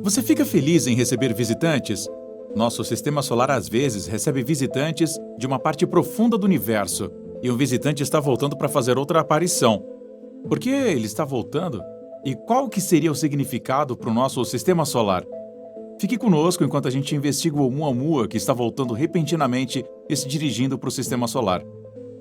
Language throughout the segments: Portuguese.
Você fica feliz em receber visitantes? Nosso sistema solar às vezes recebe visitantes de uma parte profunda do universo, e um visitante está voltando para fazer outra aparição. Por que ele está voltando? E qual que seria o significado para o nosso sistema solar? Fique conosco enquanto a gente investiga o Oumuamua, que está voltando repentinamente e se dirigindo para o sistema solar.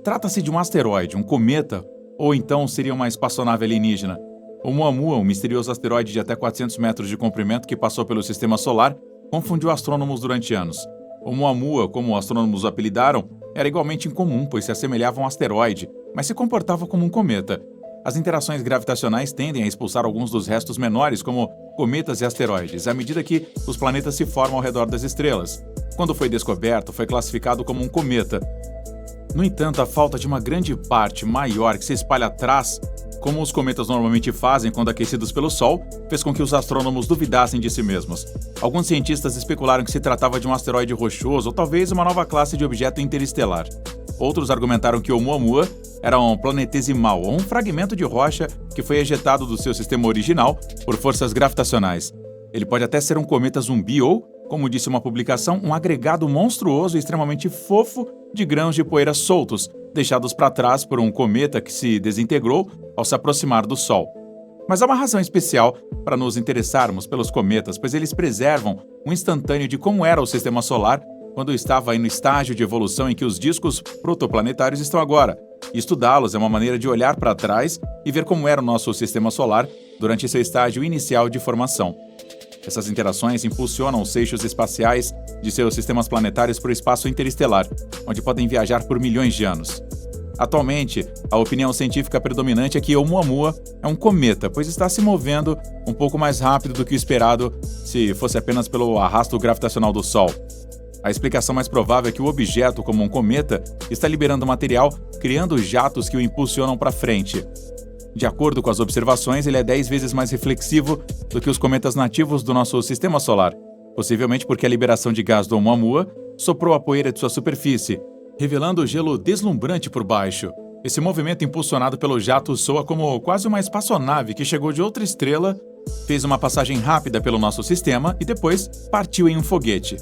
Trata-se de um asteroide, um cometa, ou então seria uma espaçonave alienígena? Oumuamua, um misterioso asteroide de até 400 metros de comprimento que passou pelo sistema solar, confundiu astrônomos durante anos. Oumuamua, como astrônomos o apelidaram, era igualmente incomum, pois se assemelhava a um asteroide, mas se comportava como um cometa. As interações gravitacionais tendem a expulsar alguns dos restos menores, como cometas e asteroides, à medida que os planetas se formam ao redor das estrelas. Quando foi descoberto, foi classificado como um cometa. No entanto, a falta de uma grande parte maior que se espalha atrás, como os cometas normalmente fazem quando aquecidos pelo Sol, fez com que os astrônomos duvidassem de si mesmos. Alguns cientistas especularam que se tratava de um asteroide rochoso ou talvez uma nova classe de objeto interestelar. Outros argumentaram que Oumuamua era um planetesimal ou um fragmento de rocha que foi ejetado do seu sistema original por forças gravitacionais. Ele pode até ser um cometa zumbi ou, como disse uma publicação, um agregado monstruoso e extremamente fofo de grãos de poeira soltos, deixados para trás por um cometa que se desintegrou ao se aproximar do Sol. Mas há uma razão especial para nos interessarmos pelos cometas, pois eles preservam um instantâneo de como era o sistema solar quando estava no estágio de evolução em que os discos protoplanetários estão agora. E estudá-los é uma maneira de olhar para trás e ver como era o nosso sistema solar durante seu estágio inicial de formação. Essas interações impulsionam os eixos espaciais de seus sistemas planetários para o espaço interestelar, onde podem viajar por milhões de anos. Atualmente, a opinião científica predominante é que Oumuamua é um cometa, pois está se movendo um pouco mais rápido do que o esperado se fosse apenas pelo arrasto gravitacional do Sol. A explicação mais provável é que o objeto, como um cometa, está liberando material, criando jatos que o impulsionam para frente. De acordo com as observações, ele é 10 vezes mais reflexivo do que os cometas nativos do nosso sistema solar, possivelmente porque a liberação de gás do Oumuamua soprou a poeira de sua superfície, revelando o gelo deslumbrante por baixo. Esse movimento impulsionado pelo jato soa como quase uma espaçonave que chegou de outra estrela, fez uma passagem rápida pelo nosso sistema e depois partiu em um foguete.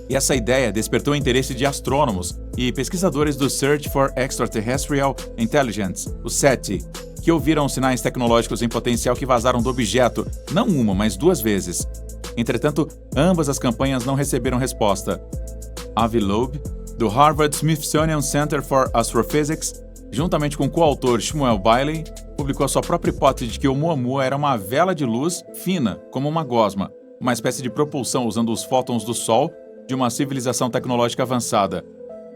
E essa ideia despertou o interesse de astrônomos e pesquisadores do Search for Extraterrestrial Intelligence, o SETI, que ouviram sinais tecnológicos em potencial que vazaram do objeto, não uma, mas 2 vezes. Entretanto, ambas as campanhas não receberam resposta. Avi Loeb, do Harvard Smithsonian Center for Astrophysics, juntamente com o coautor Shmuel Bailey, publicou a sua própria hipótese de que Oumuamua era uma vela de luz fina, como uma gosma, uma espécie de propulsão usando os fótons do Sol de uma civilização tecnológica avançada.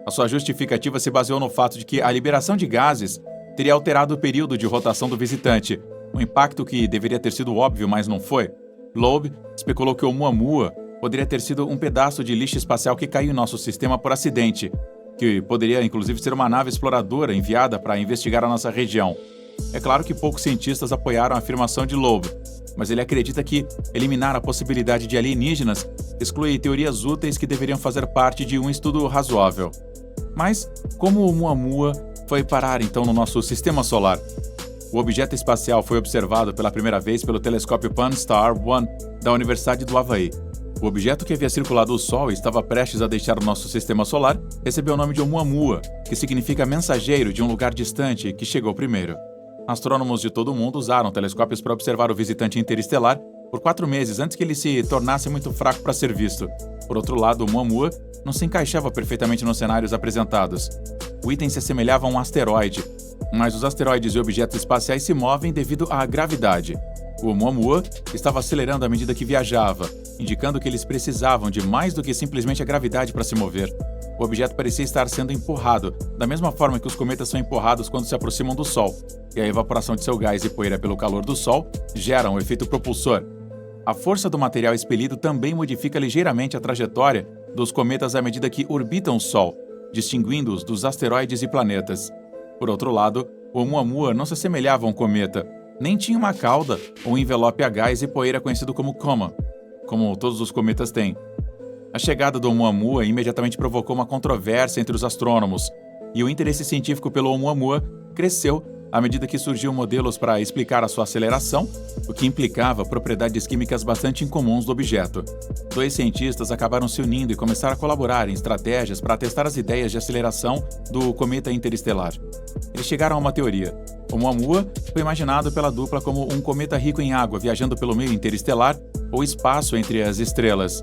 A sua justificativa se baseou no fato de que a liberação de gases teria alterado o período de rotação do visitante, um impacto que deveria ter sido óbvio, mas não foi. Loeb especulou que Oumuamua poderia ter sido um pedaço de lixo espacial que caiu em nosso sistema por acidente, que poderia inclusive ser uma nave exploradora enviada para investigar a nossa região. É claro que poucos cientistas apoiaram a afirmação de Loeb, mas ele acredita que eliminar a possibilidade de alienígenas exclui teorias úteis que deveriam fazer parte de um estudo razoável. Mas como Oumuamua foi parar então no nosso sistema solar? O objeto espacial foi observado pela primeira vez pelo telescópio Pan-STARRS-1 da Universidade do Havaí. O objeto que havia circulado o Sol e estava prestes a deixar o nosso sistema solar recebeu o nome de Oumuamua, que significa mensageiro de um lugar distante que chegou primeiro. Astrônomos de todo o mundo usaram telescópios para observar o visitante interestelar por 4 meses antes que ele se tornasse muito fraco para ser visto. Por outro lado, Oumuamua não se encaixava perfeitamente nos cenários apresentados. O item se assemelhava a um asteroide, mas os asteroides e objetos espaciais se movem devido à gravidade. O Oumuamua estava acelerando à medida que viajava, indicando que eles precisavam de mais do que simplesmente a gravidade para se mover. O objeto parecia estar sendo empurrado, da mesma forma que os cometas são empurrados quando se aproximam do Sol, e a evaporação de seu gás e poeira pelo calor do Sol gera um efeito propulsor. A força do material expelido também modifica ligeiramente a trajetória dos cometas à medida que orbitam o Sol, distinguindo-os dos asteroides e planetas. Por outro lado, o Oumuamua não se assemelhava a um cometa, nem tinha uma cauda ou um envelope a gás e poeira conhecido como coma, como todos os cometas têm. A chegada do Oumuamua imediatamente provocou uma controvérsia entre os astrônomos, e o interesse científico pelo Oumuamua cresceu à medida que surgiam modelos para explicar a sua aceleração, o que implicava propriedades químicas bastante incomuns do objeto. Dois cientistas acabaram se unindo e começaram a colaborar em estratégias para testar as ideias de aceleração do cometa interestelar. Eles chegaram a uma teoria. O Oumuamua foi imaginado pela dupla como um cometa rico em água viajando pelo meio interestelar ou espaço entre as estrelas.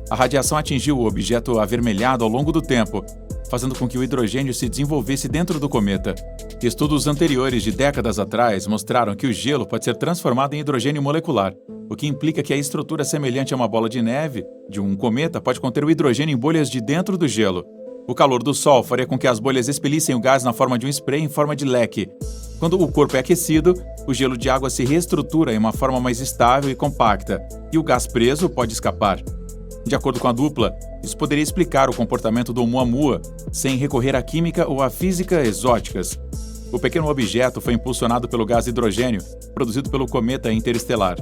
A radiação atingiu o objeto avermelhado ao longo do tempo, fazendo com que o hidrogênio se desenvolvesse dentro do cometa. Estudos anteriores de décadas atrás mostraram que o gelo pode ser transformado em hidrogênio molecular, o que implica que a estrutura semelhante a uma bola de neve de um cometa pode conter o hidrogênio em bolhas de dentro do gelo. O calor do Sol faria com que as bolhas expelissem o gás na forma de um spray em forma de leque. Quando o corpo é aquecido, o gelo de água se reestrutura em uma forma mais estável e compacta, e o gás preso pode escapar. De acordo com a dupla, isso poderia explicar o comportamento do Oumuamua sem recorrer à química ou à física exóticas. O pequeno objeto foi impulsionado pelo gás hidrogênio produzido pelo cometa interestelar.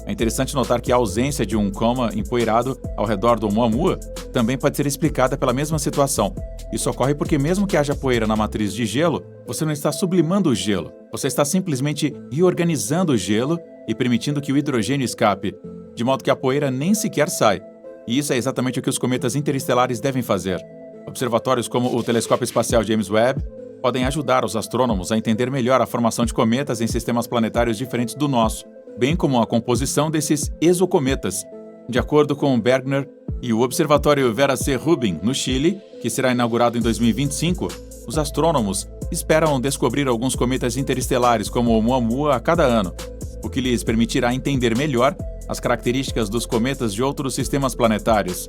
É interessante notar que a ausência de um coma empoeirado ao redor do Oumuamua também pode ser explicada pela mesma situação. Isso ocorre porque, mesmo que haja poeira na matriz de gelo, você não está sublimando o gelo. Você está simplesmente reorganizando o gelo e permitindo que o hidrogênio escape, de modo que a poeira nem sequer sai. E isso é exatamente o que os cometas interestelares devem fazer. Observatórios como o Telescópio Espacial James Webb podem ajudar os astrônomos a entender melhor a formação de cometas em sistemas planetários diferentes do nosso, bem como a composição desses exocometas. De acordo com Bergner e o Observatório Vera C. Rubin, no Chile, que será inaugurado em 2025, os astrônomos esperam descobrir alguns cometas interestelares como o Oumuamua a cada ano, o que lhes permitirá entender melhor as características dos cometas de outros sistemas planetários.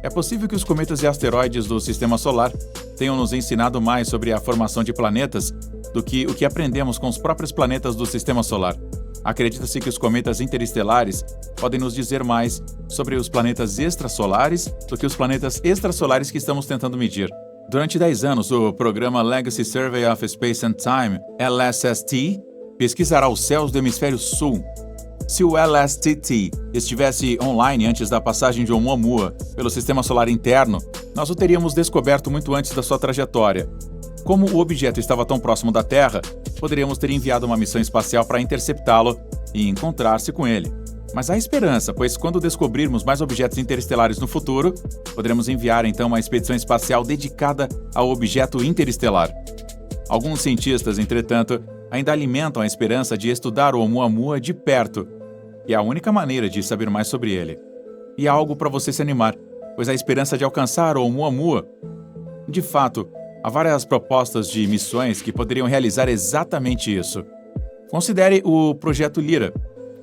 É possível que os cometas e asteroides do Sistema Solar tenham nos ensinado mais sobre a formação de planetas do que o que aprendemos com os próprios planetas do Sistema Solar. Acredita-se que os cometas interestelares podem nos dizer mais sobre os planetas extrasolares do que os planetas extrasolares que estamos tentando medir. Durante 10 anos, o programa Legacy Survey of Space and Time, LSST, pesquisará os céus do hemisfério sul. Se o LSTT estivesse online antes da passagem de Oumuamua pelo Sistema Solar interno, nós o teríamos descoberto muito antes da sua trajetória. Como o objeto estava tão próximo da Terra, poderíamos ter enviado uma missão espacial para interceptá-lo e encontrar-se com ele. Mas há esperança, pois quando descobrirmos mais objetos interestelares no futuro, poderemos enviar então uma expedição espacial dedicada ao objeto interestelar. Alguns cientistas, entretanto, ainda alimentam a esperança de estudar o Oumuamua de perto, e é a única maneira de saber mais sobre ele. E há algo para você se animar, pois a esperança de alcançar o Oumuamua. De fato, há várias propostas de missões que poderiam realizar exatamente isso. Considere o Projeto Lyra,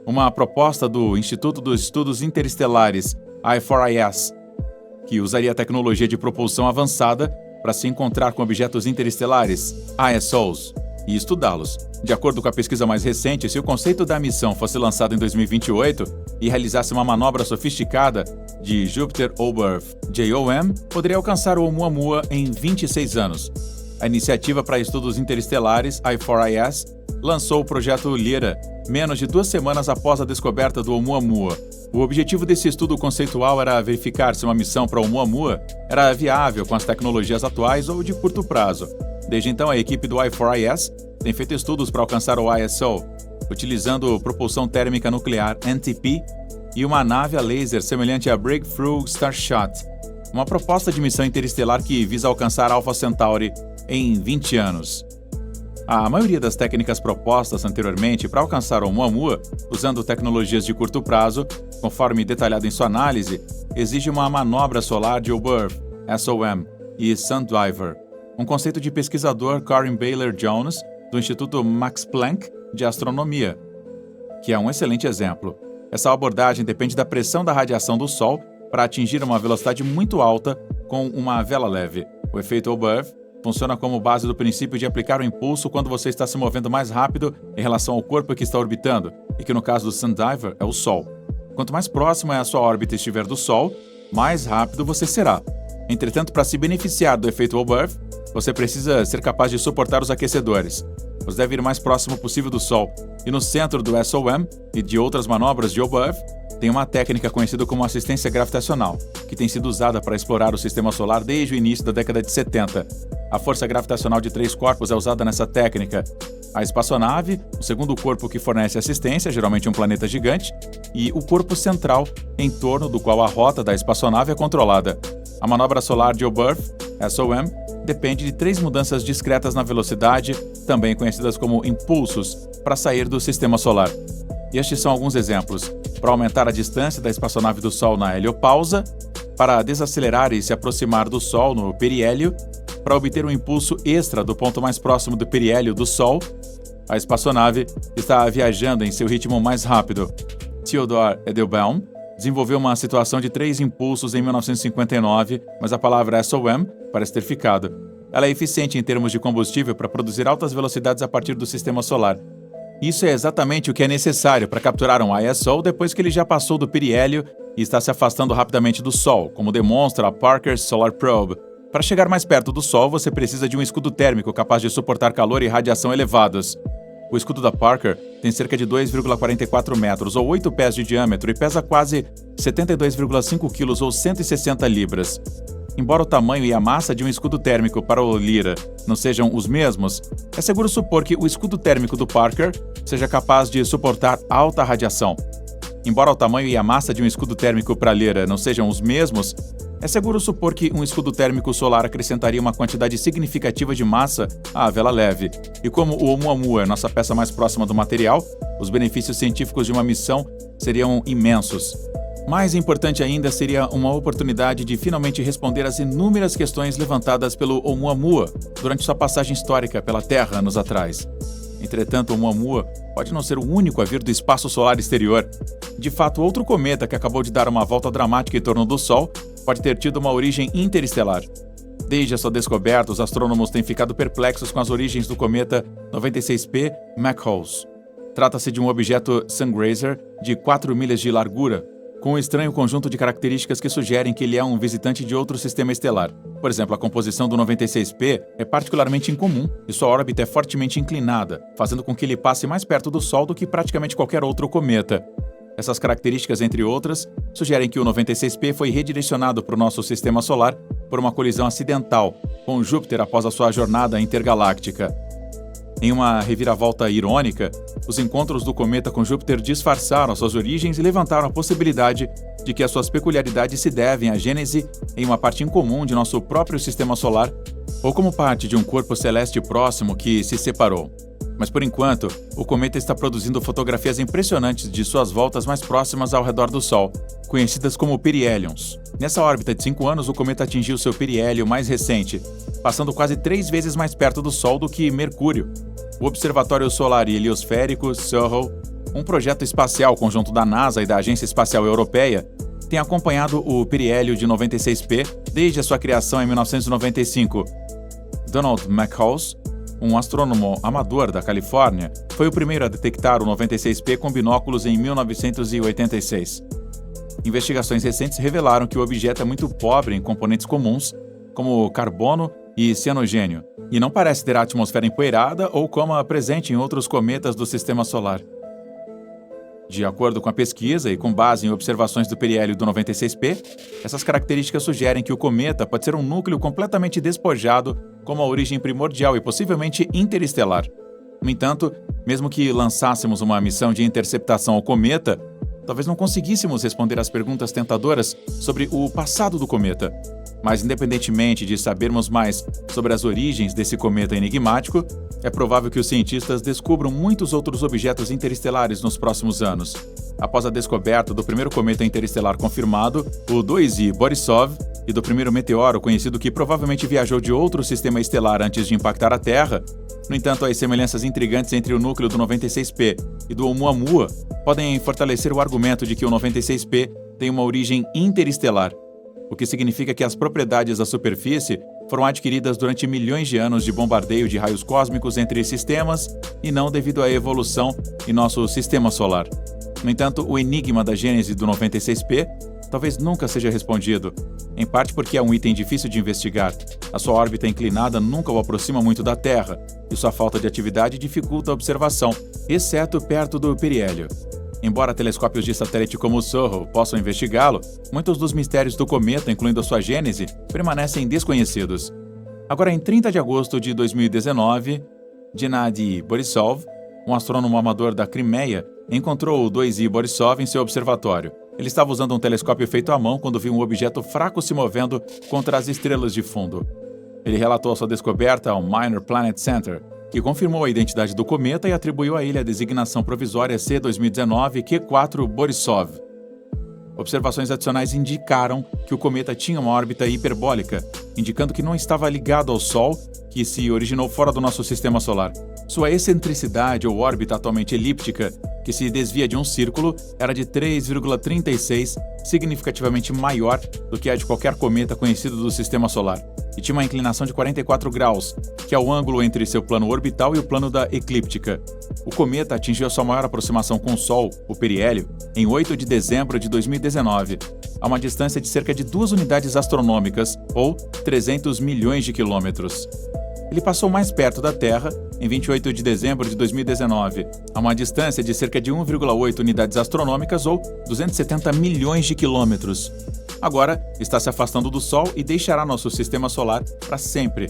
uma proposta do Instituto dos Estudos Interestelares, I4IS, que usaria a tecnologia de propulsão avançada para se encontrar com objetos interestelares, ISOs, e estudá-los. De acordo com a pesquisa mais recente, se o conceito da missão fosse lançado em 2028 e realizasse uma manobra sofisticada de Jupiter-Oberth JOM, poderia alcançar o Oumuamua em 26 anos. A Iniciativa para Estudos Interestelares, I4IS, lançou o projeto Lyra menos de 2 semanas após a descoberta do Oumuamua. O objetivo desse estudo conceitual era verificar se uma missão para o Oumuamua era viável com as tecnologias atuais ou de curto prazo. Desde então, a equipe do I4IS tem feito estudos para alcançar o ISO, utilizando propulsão térmica nuclear NTP e uma nave a laser semelhante à Breakthrough Starshot, uma proposta de missão interestelar que visa alcançar Alpha Centauri em 20 anos. A maioria das técnicas propostas anteriormente para alcançar o Oumuamua, usando tecnologias de curto prazo, conforme detalhado em sua análise, exige uma manobra solar de Oberth, SOM, e Sundiver, um conceito de pesquisador Corinne Baylor Jones, do Instituto Max Planck de Astronomia, que é um excelente exemplo. Essa abordagem depende da pressão da radiação do Sol para atingir uma velocidade muito alta com uma vela leve. O efeito Oberth funciona como base do princípio de aplicar o impulso quando você está se movendo mais rápido em relação ao corpo que está orbitando, e que no caso do Sundiver é o Sol. Quanto mais próxima a sua órbita estiver do Sol, mais rápido você será. Entretanto, para se beneficiar do efeito Oberth, você precisa ser capaz de suportar os aquecedores. Você deve ir o mais próximo possível do Sol, e no centro do SOM e de outras manobras de Oberth, tem uma técnica conhecida como assistência gravitacional, que tem sido usada para explorar o Sistema Solar desde o início da década de 70. A força gravitacional de 3 corpos é usada nessa técnica, A espaçonave, o segundo corpo que fornece assistência, geralmente um planeta gigante, e o corpo central, em torno do qual a rota da espaçonave é controlada. A manobra solar de Oberth, SOM, depende de 3 mudanças discretas na velocidade, também conhecidas como impulsos, para sair do sistema solar. E estes são alguns exemplos. Para aumentar a distância da espaçonave do Sol na heliopausa, para desacelerar e se aproximar do Sol no periélio, para obter um impulso extra do ponto mais próximo do periélio do Sol. A espaçonave está viajando em seu ritmo mais rápido. Theodor Edelbaum desenvolveu uma situação de 3 impulsos em 1959, mas a palavra SOM parece ter ficado. Ela é eficiente em termos de combustível para produzir altas velocidades a partir do sistema solar. Isso é exatamente o que é necessário para capturar um ISO depois que ele já passou do periélio e está se afastando rapidamente do Sol, como demonstra a Parker Solar Probe. Para chegar mais perto do Sol, você precisa de um escudo térmico capaz de suportar calor e radiação elevados. O escudo da Parker tem cerca de 2,44 metros ou 8 pés de diâmetro e pesa quase 72,5 quilos ou 160 libras. Embora o tamanho e a massa de um escudo térmico para o Lyra não sejam os mesmos, é seguro supor que o escudo térmico do Parker seja capaz de suportar alta radiação. Embora o tamanho e a massa de um escudo térmico para Lyra não sejam os mesmos, é seguro supor que um escudo térmico solar acrescentaria uma quantidade significativa de massa à vela leve. E como o Oumuamua é nossa peça mais próxima do material, os benefícios científicos de uma missão seriam imensos. Mais importante ainda seria uma oportunidade de finalmente responder às inúmeras questões levantadas pelo Oumuamua durante sua passagem histórica pela Terra anos atrás. Entretanto, o Oumuamua pode não ser o único a vir do espaço solar exterior. De fato, outro cometa que acabou de dar uma volta dramática em torno do Sol pode ter tido uma origem interestelar. Desde a sua descoberta, os astrônomos têm ficado perplexos com as origens do cometa 96P McCollum. Trata-se de um objeto Sungrazer de 4 milhas de largura, com um estranho conjunto de características que sugerem que ele é um visitante de outro sistema estelar. Por exemplo, a composição do 96P é particularmente incomum e sua órbita é fortemente inclinada, fazendo com que ele passe mais perto do Sol do que praticamente qualquer outro cometa. Essas características, entre outras, sugerem que o 96P foi redirecionado para o nosso sistema solar por uma colisão acidental com Júpiter após a sua jornada intergaláctica. Em uma reviravolta irônica, os encontros do cometa com Júpiter disfarçaram suas origens e levantaram a possibilidade de que as suas peculiaridades se devem à gênese em uma parte incomum de nosso próprio sistema solar ou como parte de um corpo celeste próximo que se separou. Mas por enquanto, o cometa está produzindo fotografias impressionantes de suas voltas mais próximas ao redor do Sol, conhecidas como perihélions. Nessa órbita de 5 anos, o cometa atingiu seu periélio mais recente, passando quase 3 vezes mais perto do Sol do que Mercúrio. O Observatório Solar e Heliosférico, SOHO, um projeto espacial conjunto da NASA e da Agência Espacial Europeia, tem acompanhado o periélio de 96P desde a sua criação em 1995. Donald McCollum, um astrônomo amador da Califórnia, foi o primeiro a detectar o 96P com binóculos em 1986. Investigações recentes revelaram que o objeto é muito pobre em componentes comuns, como carbono e cianogênio, e não parece ter atmosfera empoeirada ou coma presente em outros cometas do sistema solar. De acordo com a pesquisa e com base em observações do periélio do 96P, essas características sugerem que o cometa pode ser um núcleo completamente despojado com uma origem primordial e possivelmente interestelar. No entanto, mesmo que lançássemos uma missão de interceptação ao cometa, talvez não conseguíssemos responder às perguntas tentadoras sobre o passado do cometa. Mas, independentemente de sabermos mais sobre as origens desse cometa enigmático, é provável que os cientistas descubram muitos outros objetos interestelares nos próximos anos. Após a descoberta do primeiro cometa interestelar confirmado, o 2I Borisov, e do primeiro meteoro conhecido que provavelmente viajou de outro sistema estelar antes de impactar a Terra, no entanto, as semelhanças intrigantes entre o núcleo do 96P e do Oumuamua podem fortalecer o argumento de que o 96P tem uma origem interestelar, o que significa que as propriedades da superfície foram adquiridas durante milhões de anos de bombardeio de raios cósmicos entre sistemas e não devido à evolução em nosso sistema solar. No entanto, o enigma da gênese do 96P talvez nunca seja respondido, em parte porque é um item difícil de investigar. A sua órbita inclinada nunca o aproxima muito da Terra, e sua falta de atividade dificulta a observação, exceto perto do periélio. Embora telescópios de satélite como o SOHO possam investigá-lo, muitos dos mistérios do cometa, incluindo a sua gênese, permanecem desconhecidos. Agora, em 30 de agosto de 2019, Gennady Borisov, um astrônomo amador da Crimeia, encontrou o 2I Borisov em seu observatório. Ele estava usando um telescópio feito à mão quando viu um objeto fraco se movendo contra as estrelas de fundo. Ele relatou sua descoberta ao Minor Planet Center, que confirmou a identidade do cometa e atribuiu a ele a designação provisória C-2019-Q4 Borisov. Observações adicionais indicaram que o cometa tinha uma órbita hiperbólica, indicando que não estava ligado ao Sol, que se originou fora do nosso sistema solar. Sua excentricidade ou órbita atualmente elíptica, que se desvia de um círculo, era de 3,36, significativamente maior do que a de qualquer cometa conhecido do sistema solar, e tinha uma inclinação de 44 graus, que é o ângulo entre seu plano orbital e o plano da eclíptica. O cometa atingiu a sua maior aproximação com o Sol, o periélio, em 8 de dezembro de 2019, a uma distância de cerca de 2 unidades astronômicas, ou 300 milhões de quilômetros. Ele passou mais perto da Terra, em 28 de dezembro de 2019, a uma distância de cerca de 1,8 unidades astronômicas, ou 270 milhões de quilômetros. Agora, está se afastando do Sol e deixará nosso sistema solar para sempre.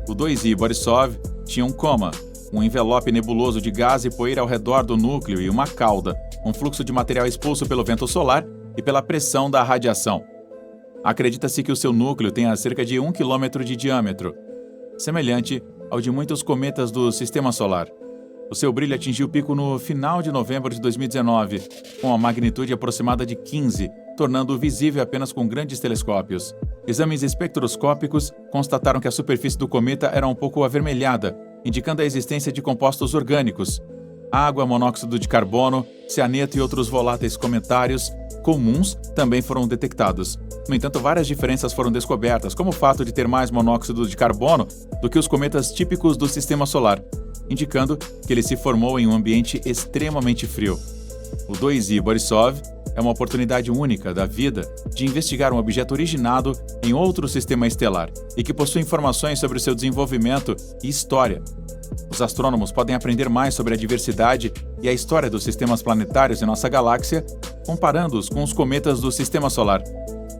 O 2I Borisov tinha um coma, um envelope nebuloso de gás e poeira ao redor do núcleo e uma cauda, um fluxo de material expulso pelo vento solar e pela pressão da radiação. Acredita-se que o seu núcleo tenha cerca de 1 km de diâmetro, semelhante ao de muitos cometas do Sistema Solar. O seu brilho atingiu o pico no final de novembro de 2019, com uma magnitude aproximada de 15, tornando-o visível apenas com grandes telescópios. Exames espectroscópicos constataram que a superfície do cometa era um pouco avermelhada, indicando a existência de compostos orgânicos. Água, monóxido de carbono, cianeto e outros voláteis cometários comuns também foram detectados. No entanto, várias diferenças foram descobertas, como o fato de ter mais monóxido de carbono do que os cometas típicos do Sistema Solar, indicando que ele se formou em um ambiente extremamente frio. O 2I Borisov é uma oportunidade única da vida de investigar um objeto originado em outro sistema estelar e que possui informações sobre seu desenvolvimento e história. Os astrônomos podem aprender mais sobre a diversidade e a história dos sistemas planetários em nossa galáxia, comparando-os com os cometas do Sistema Solar.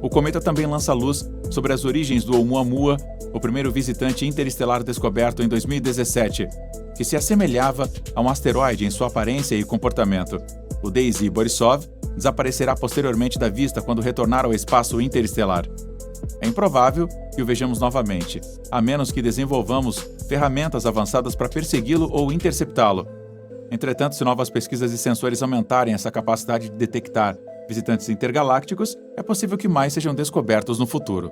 O cometa também lança luz sobre as origens do Oumuamua, o primeiro visitante interestelar descoberto em 2017, que se assemelhava a um asteroide em sua aparência e comportamento. O 2I Borisov desaparecerá posteriormente da vista quando retornar ao espaço interestelar. É improvável que o vejamos novamente, a menos que desenvolvamos ferramentas avançadas para persegui-lo ou interceptá-lo. Entretanto, se novas pesquisas e sensores aumentarem essa capacidade de detectar visitantes intergalácticos, é possível que mais sejam descobertos no futuro.